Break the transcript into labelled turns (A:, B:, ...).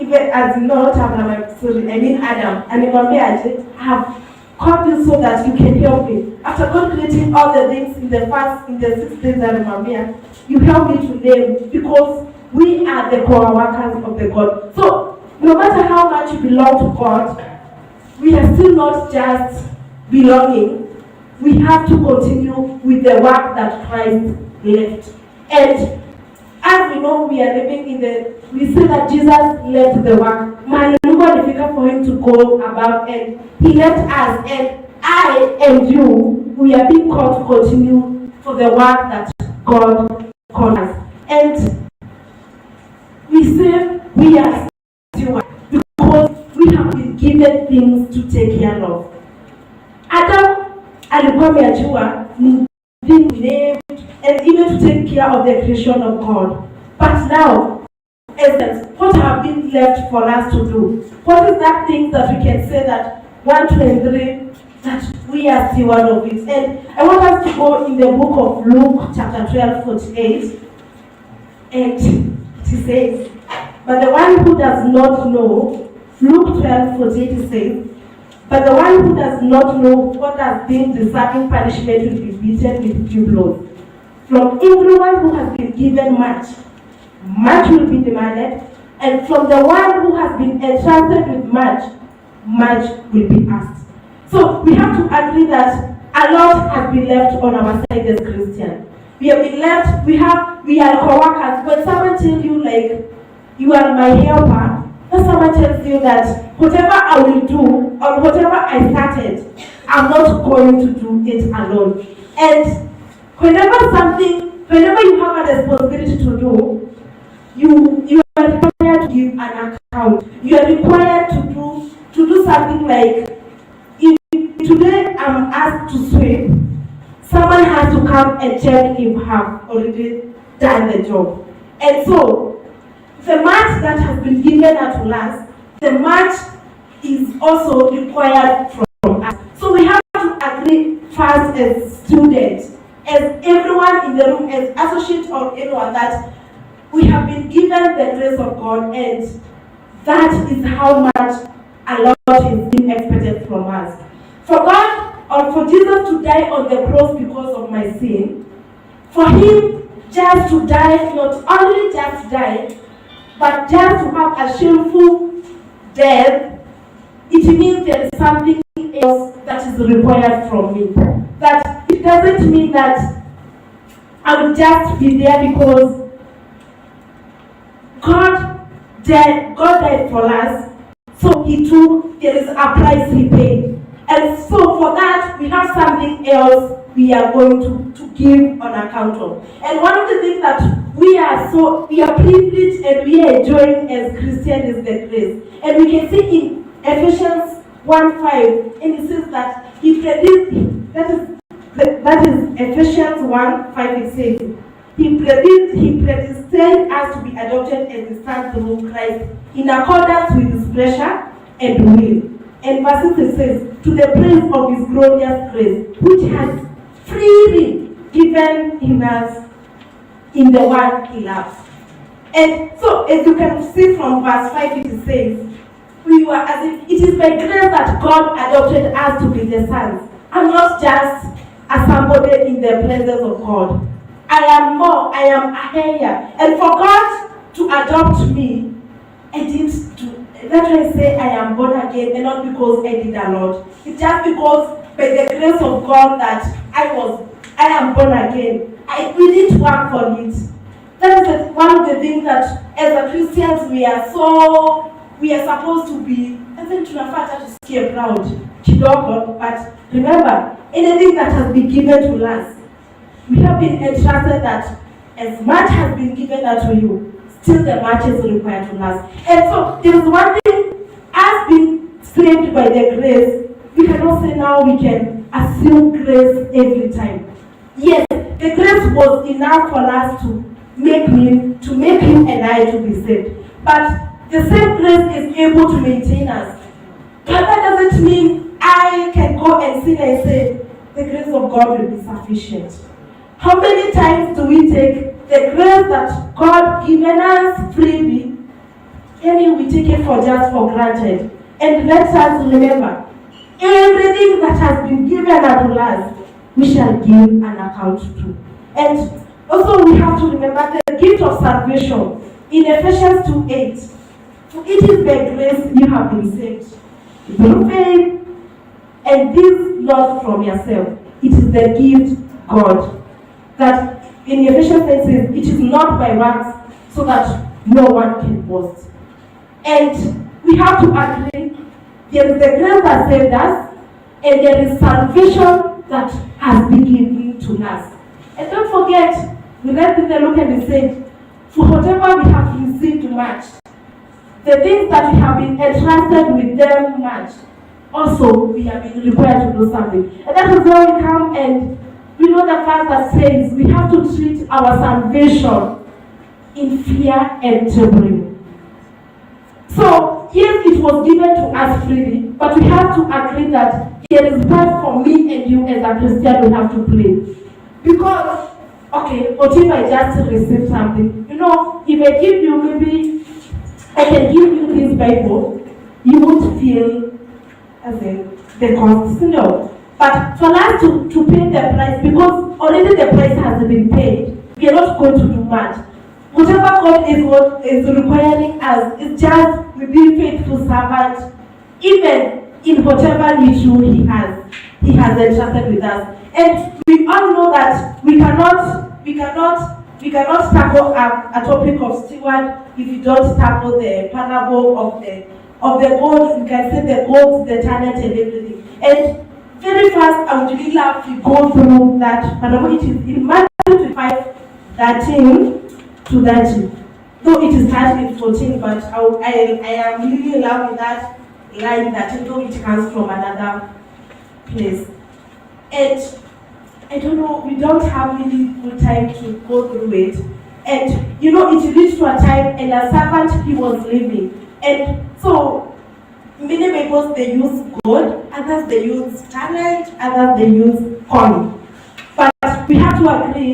A: even as you know, Adam, and I have called you so that you can help me. After God creating all the things in the 6 days that remember, you help me to name because we are the co-workers of the God. So no matter how much you belong to God, we are still not just belonging. We have to continue with the work that Christ left. And as we know, we are living we say that Jesus left the work. Man, difficult for him to go above, and he left us, and I and you, we are being called to continue for the work that God called us. And we say we are stewards because we have been given things to take care of. Adam alikuwa ameachiwa named and even to take care of the creation of God. But now, essence, what have been left for us to do? What is that thing that we can say that 1, 2, and 3 that we are still one of it? And I want us to go in the book of Luke, chapter 12, 48. And it says, but the one who does not know, Luke 12, 48, it says, but the one who does not know what has been deserving punishment will be beaten with few blows. From everyone who has been given much, much will be demanded, and from the one who has been entrusted with much, much will be asked. So we have to agree that a lot has been left on our side as Christians. We have been left, we are co-workers. When someone tells you like, you are my helper, when someone tells you that whatever I will do or whatever I started, I'm not going to do it alone. And whenever you have a responsibility to do, you are required to give an account. You are required to do something like, if today I'm asked to sweep, someone has to come and check if I have already done the job. And so, the much that has been given unto us, the much is also required from us. So we have to agree first as students, as everyone in the room, as associate or anyone, that we have been given the grace of God, and that is how much a lot is being expected from us. For God, or for Jesus to die on the cross because of my sin, for him just to die, not only just to die, but just to have a shameful death, it means there is something else that is required from me. That it doesn't mean that I will just be there because God died for us, so there is a price he paid. And so for that, we have something else we are going to give on account of. And one of the things that we are privileged and we are enjoying as Christians is the grace. And we can see in Ephesians 1:5, and it says that he predicted, that is Ephesians 1:5, it says, he predestined us to be adopted as his sons through Christ in accordance with his pleasure and will. And verse 6 says, to the praise of his glorious grace, which has freely given in us in the one he loves. And so, as you can see from verse 5, it says, it is by grace that God adopted us to be the sons. I'm not just a somebody in the presence of God. I am more, I am higher. And for God to adopt me, that's why I say I am born again, and not because I did a lot. It's just because by the grace of God that I am born again. We need to work for it. That is one of the things that as a Christians we are supposed to be, I think tunafaa to scare proud kidogo, but remember, anything that has been given to us, we have been entrusted that as much has been given unto you, still the much is required from us. And so there is one thing, as being saved by the grace, we cannot say now we can assume grace every time. Yes, the grace was enough for us to make him and I to be saved. But the same grace is able to maintain us. But that doesn't mean I can go and sin and say, the grace of God will be sufficient. How many times do we take the grace that God given us freely any we take it for just for granted. And let us remember, everything that has been given unto us, we shall give an account to. And also we have to remember the gift of salvation in Ephesians 2:8. For it is by grace you have been saved, through faith, and this not from yourself. It is the gift God. That in Ephesians 8 says, it is not by works, so that no one can boast. And we have to agree, there is the grace that saved us, and there is salvation that has been given to us. And don't forget, we read in the Luke and it said, for whatever we have received much, the things that we have been entrusted with them much, also we have been required to do something. And that is where we come and we know the fact that says we have to treat our salvation in fear and trembling. So, yes, it was given to us freely, but we have to agree that there is part for me and you as a Christian we have to play. Because, okay, what if I just receive something? You know, if I give you maybe, I can give you this Bible, you won't feel as in the cost, no. But for us to pay the price, because already the price has been paid, we are not going to do much. Whatever God is requiring us is just we be faithful servant, even in whatever issue He has entrusted with us. And we all know that we cannot tackle a topic of steward if we don't tackle the parable of the gold. We can say the gold, the talent, and everything. And very fast, I would really love to go through that parable. It is in Matthew 5:13 to 30. Though it is 13:14, but I am really loving that line that though it comes from another place. And I don't know, we don't have really good time to go through it. And you know, it reached to a time and a servant he was leaving. And so many people they use gold, others they use talent, others they use coin. But we have to agree